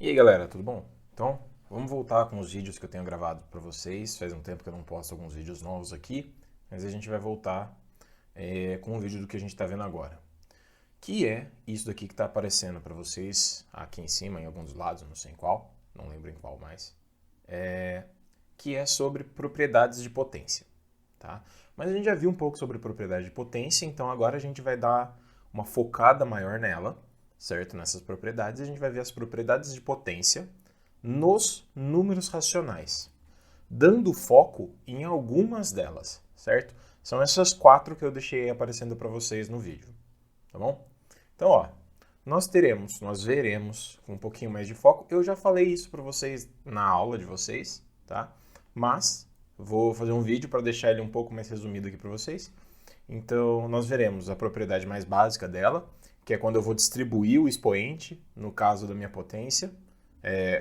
E aí galera, tudo bom? Então, vamos voltar com os vídeos que eu tenho gravado para vocês. Faz um tempo que eu não posto alguns vídeos novos aqui, mas a gente vai voltar com o vídeo do que a gente está vendo agora. Que é isso daqui que está aparecendo para vocês aqui em cima, em alguns lados, não sei em qual, não lembro em qual mais. Que é sobre propriedades de potência, tá? Mas a gente já viu um pouco sobre propriedade de potência, então agora a gente vai dar uma focada maior nela, certo? Nessas propriedades, a gente vai ver as propriedades de potência nos números racionais, dando foco em algumas delas, certo? São essas 4 que eu deixei aparecendo para vocês no vídeo, tá bom? Então, ó, nós veremos com um pouquinho mais de foco. Eu já falei isso para vocês na aula de vocês, tá? Mas vou fazer um vídeo para deixar ele um pouco mais resumido aqui para vocês. Então, nós veremos a propriedade mais básica dela, que é quando eu vou distribuir o expoente, no caso da minha potência,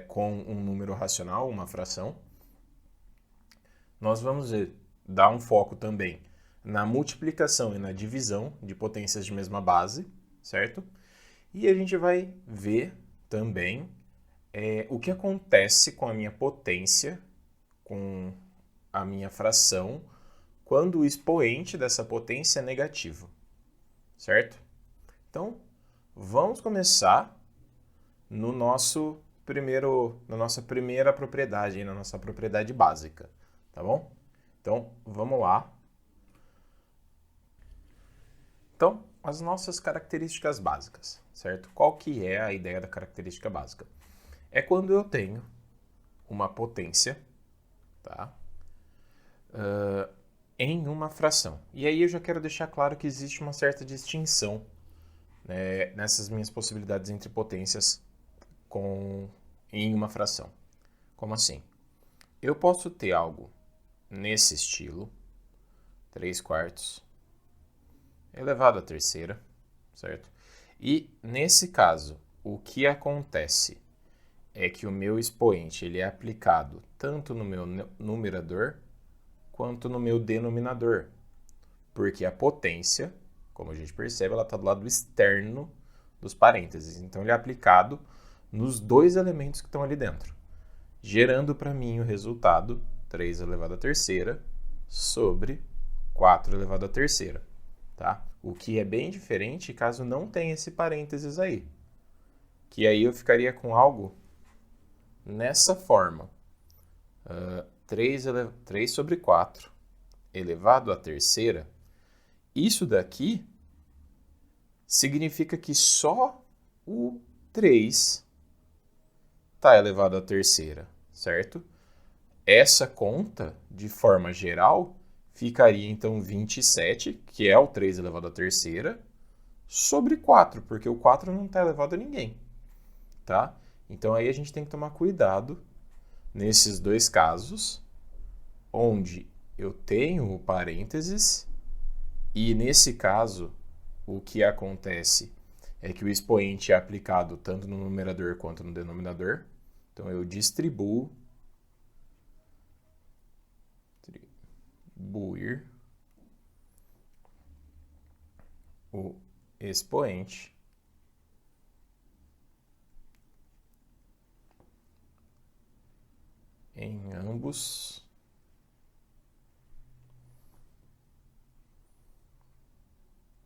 com um número racional, uma fração. Nós vamos dar um foco também na multiplicação e na divisão de potências de mesma base, certo? E a gente vai ver também o que acontece com a minha potência, com a minha fração, quando o expoente dessa potência é negativo, certo? Então, vamos começar no nosso na nossa primeira propriedade, na nossa propriedade básica, tá bom? Então, vamos lá. Então, as nossas características básicas, certo? Qual que é a ideia da característica básica? É quando eu tenho uma potência, tá? Em uma fração. E aí eu já quero deixar claro que existe uma certa distinção, né, nessas minhas possibilidades entre potências em uma fração. Como assim? Eu posso ter algo nesse estilo, 3/4 elevado à terceira, certo? E nesse caso, o que acontece é que o meu expoente ele é aplicado tanto no meu numerador quanto no meu denominador, porque a potência, como a gente percebe, ela está do lado externo dos parênteses. Então, ele é aplicado nos dois elementos que estão ali dentro, gerando para mim o resultado 3 elevado à terceira sobre 4 elevado à terceira. Tá? O que é bem diferente caso não tenha esse parênteses aí. Que aí eu ficaria com algo nessa forma. 3 sobre 4 elevado à terceira. Isso daqui significa que só o 3 está elevado à terceira, certo? Essa conta, de forma geral, ficaria então 27, que é o 3 elevado à terceira, sobre 4, porque o 4 não está elevado a ninguém, tá? Então aí a gente tem que tomar cuidado nesses dois casos, onde eu tenho o parênteses e nesse caso o que acontece é que o expoente é aplicado tanto no numerador quanto no denominador. Então eu distribuir o expoente em ambos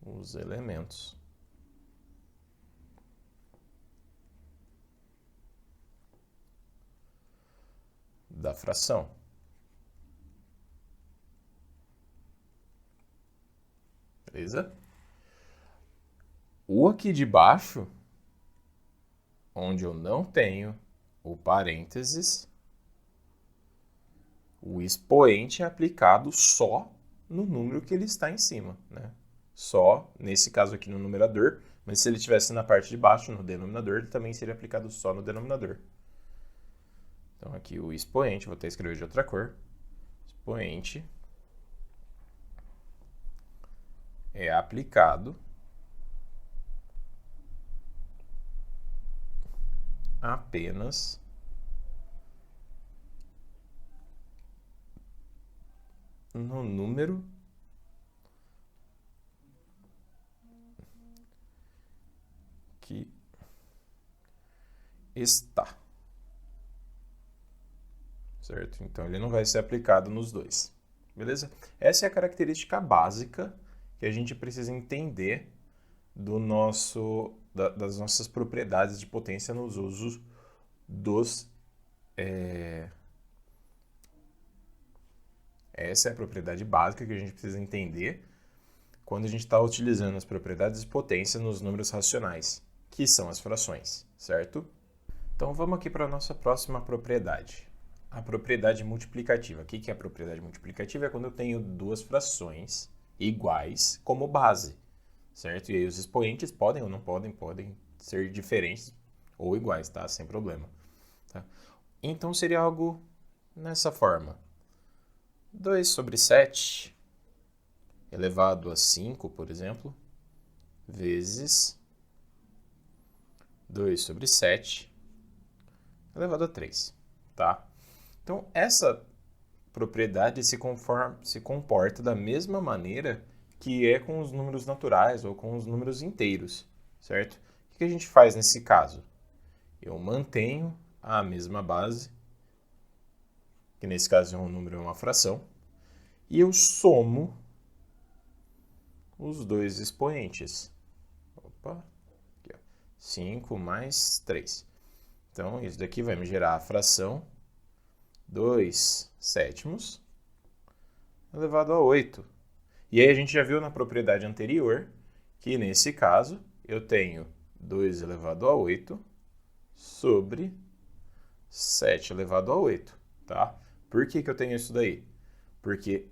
os elementos da fração. Beleza? O aqui de baixo, onde eu não tenho o parênteses, o expoente é aplicado só no número que ele está em cima, né? Só, nesse caso aqui no numerador, mas se ele estivesse na parte de baixo, no denominador, ele também seria aplicado só no denominador. Então aqui o expoente, vou até escrever de outra cor, expoente é aplicado apenas no número que está. certo? Então, ele não vai ser aplicado nos dois, beleza? Essa é a característica básica que a gente precisa entender das nossas propriedades de potência nos usos dos... Essa é a propriedade básica que a gente precisa entender quando a gente está utilizando as propriedades de potência nos números racionais, que são as frações, certo? Então vamos aqui para a nossa próxima propriedade, a propriedade multiplicativa. O que é a propriedade multiplicativa? É quando eu tenho duas frações iguais como base, certo? E aí os expoentes podem ou não podem ser diferentes ou iguais, tá? Sem problema. Tá? Então seria algo nessa forma. 2 sobre 7 elevado a 5, por exemplo, vezes 2 sobre 7 elevado a 3, tá? Então, essa propriedade se comporta da mesma maneira que é com os números naturais ou com os números inteiros, certo? O que a gente faz nesse caso? Eu mantenho a mesma base, que nesse caso é um número, é uma fração, e eu somo os dois expoentes. Opa, aqui, ó. 5 mais 3. Então, isso daqui vai me gerar a fração 2 sétimos elevado a 8. E aí a gente já viu na propriedade anterior que, nesse caso, eu tenho 2 elevado a 8 sobre 7 elevado a 8, tá? Por que eu tenho isso daí? Porque,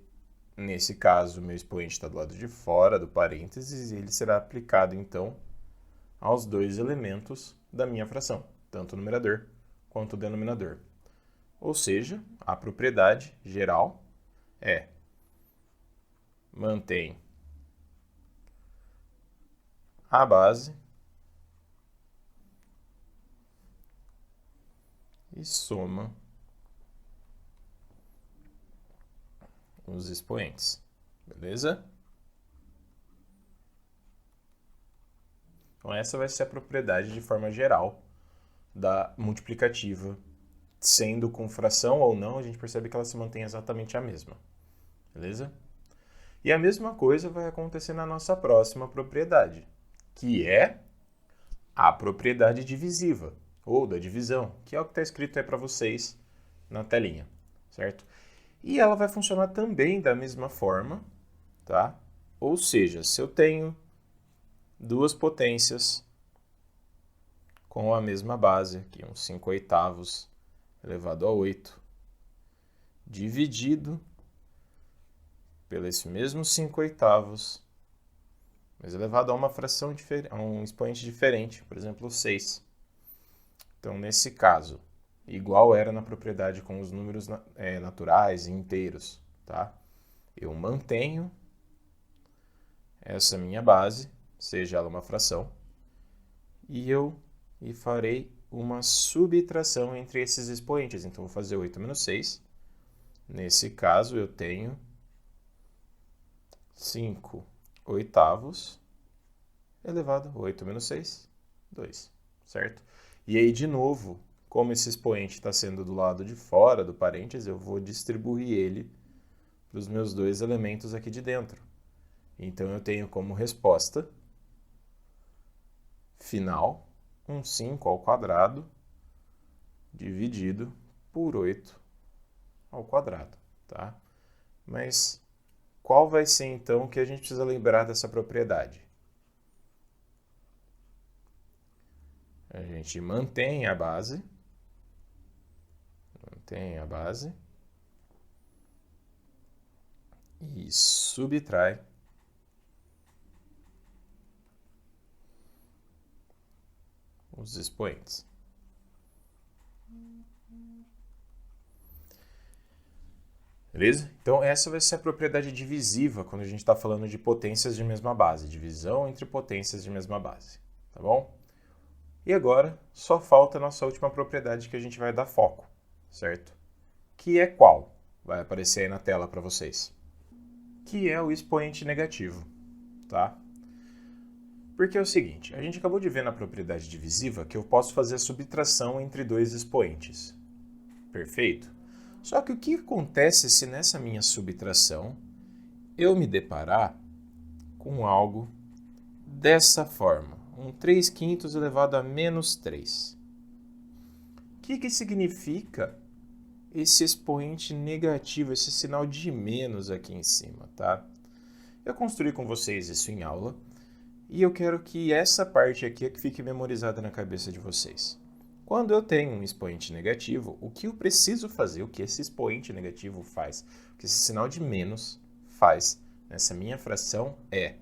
nesse caso, o meu expoente está do lado de fora do parênteses e ele será aplicado, então, aos dois elementos da minha fração, tanto o numerador quanto o denominador. Ou seja, a propriedade geral é mantém a base e soma os expoentes, beleza? Então essa vai ser a propriedade de forma geral da multiplicativa, sendo com fração ou não, a gente percebe que ela se mantém exatamente a mesma, beleza? E a mesma coisa vai acontecer na nossa próxima propriedade, que é a propriedade divisiva, ou da divisão, que é o que está escrito aí para vocês na telinha, certo? E ela vai funcionar também da mesma forma, tá? Ou seja, se eu tenho duas potências com a mesma base, aqui um 5/8 elevado a 8, dividido pelo esse mesmo 5/8, mas elevado a uma fração diferente, a um expoente diferente, por exemplo, 6. Então, nesse caso, igual era na propriedade com os números naturais e inteiros, tá? Eu mantenho essa minha base, seja ela uma fração, e farei uma subtração entre esses expoentes. Então, vou fazer 8 menos 6. Nesse caso, eu tenho 5/8 elevado a 8 menos 6, 2, certo? E aí, de novo, como esse expoente está sendo do lado de fora do parênteses, eu vou distribuir ele para os meus dois elementos aqui de dentro. Então, eu tenho como resposta final um 5 ao quadrado dividido por 8 ao quadrado, tá? Mas qual vai ser, então, o que a gente precisa lembrar dessa propriedade? A gente mantém a base, e subtrai os expoentes. Beleza? Então, essa vai ser a propriedade divisiva quando a gente está falando de potências de mesma base, divisão entre potências de mesma base, tá bom? E agora, só falta a nossa última propriedade que a gente vai dar foco, certo? Que é qual? Vai aparecer aí na tela para vocês. Que é o expoente negativo, tá? Porque é o seguinte, a gente acabou de ver na propriedade divisiva que eu posso fazer a subtração entre dois expoentes. Perfeito? Só que o que acontece se nessa minha subtração eu me deparar com algo dessa forma? Um 3/5 elevado a menos 3. O que significa esse expoente negativo, esse sinal de menos aqui em cima, tá? Eu construí com vocês isso em aula e eu quero que essa parte aqui fique memorizada na cabeça de vocês. Quando eu tenho um expoente negativo, o que eu preciso fazer, o que esse expoente negativo faz, o que esse sinal de menos faz nessa minha fração é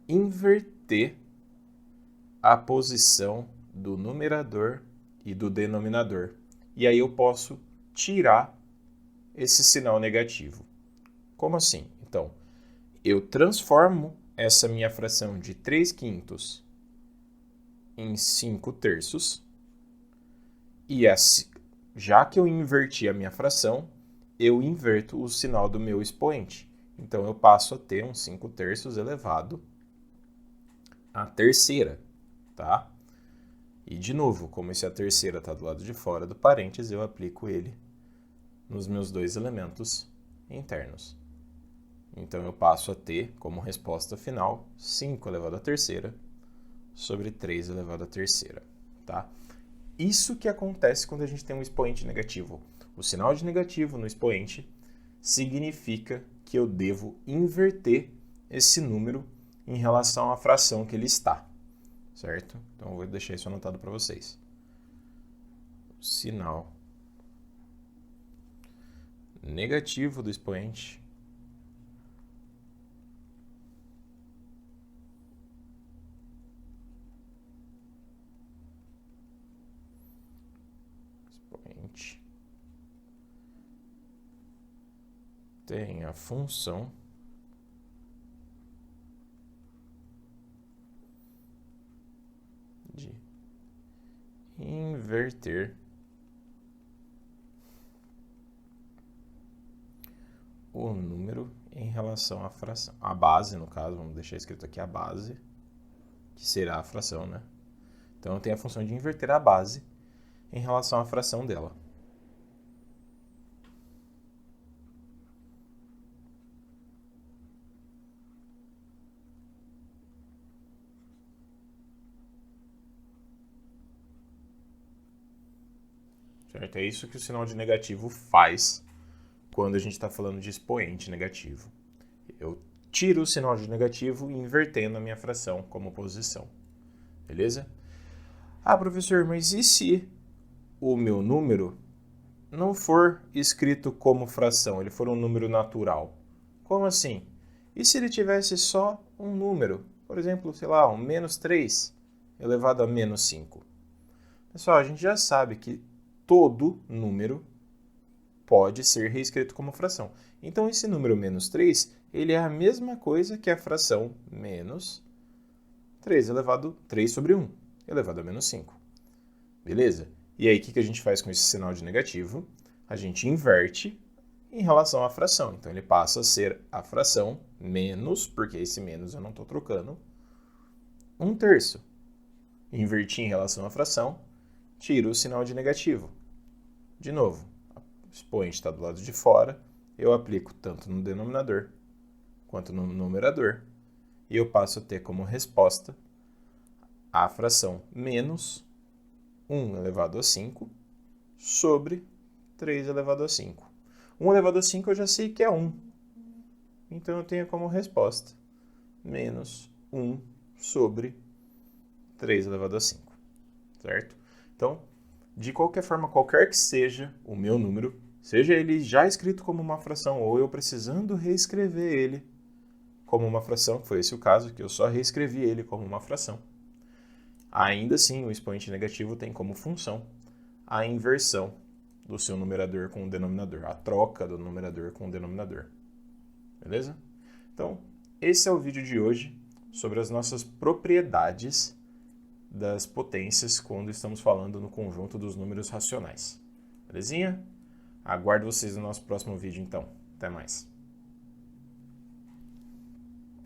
inverter a posição do numerador e do denominador. E aí eu posso tirar esse sinal negativo. Como assim? Então, eu transformo essa minha fração de 3/5 em 5/3. E já que eu inverti a minha fração, eu inverto o sinal do meu expoente. Então, eu passo a ter um 5/3 elevado à terceira, tá? E, de novo, como esse a terceira está do lado de fora do parênteses, eu aplico ele nos meus dois elementos internos. Então, eu passo a ter, como resposta final, 5 elevado à terceira sobre 3 elevado à terceira, tá? Isso que acontece quando a gente tem um expoente negativo. O sinal de negativo no expoente significa que eu devo inverter esse número em relação à fração que ele está, certo? Então, eu vou deixar isso anotado para vocês. O sinal negativo do expoente tem a função de inverter o número em relação à fração. A base, no caso, vamos deixar escrito aqui a base, que será a fração, né? Então, eu tenho a função de inverter a base em relação à fração dela. Certo? É isso que o sinal de negativo faz quando a gente está falando de expoente negativo. Eu tiro o sinal de negativo invertendo a minha fração como posição. Beleza? Ah, professor, mas e se o meu número não for escrito como fração, ele for um número natural? Como assim? E se ele tivesse só um número? Por exemplo, sei lá, um menos 3 elevado a menos 5. Pessoal, a gente já sabe que todo número pode ser reescrito como fração. Então, esse número menos 3, ele é a mesma coisa que a fração menos 3 sobre 1, elevado a menos 5. Beleza? E aí, o que a gente faz com esse sinal de negativo? A gente inverte em relação à fração. Então, ele passa a ser a fração menos, porque esse menos eu não estou trocando, 1/3. Inverti em relação à fração, tiro o sinal de negativo. De novo, o expoente está do lado de fora, eu aplico tanto no denominador quanto no numerador, e eu passo a ter como resposta a fração menos 1 elevado a 5 sobre 3 elevado a 5. 1 elevado a 5 eu já sei que é 1, então eu tenho como resposta menos 1 sobre 3 elevado a 5, certo? Então, de qualquer forma, qualquer que seja o meu número, seja ele já escrito como uma fração ou eu precisando reescrever ele como uma fração, foi esse o caso, que eu só reescrevi ele como uma fração, ainda assim o expoente negativo tem como função a inversão do seu numerador com o denominador, a troca do numerador com o denominador. Beleza? Então, esse é o vídeo de hoje sobre as nossas propriedades das potências quando estamos falando no conjunto dos números racionais. Belezinha? Aguardo vocês no nosso próximo vídeo, então. Até mais.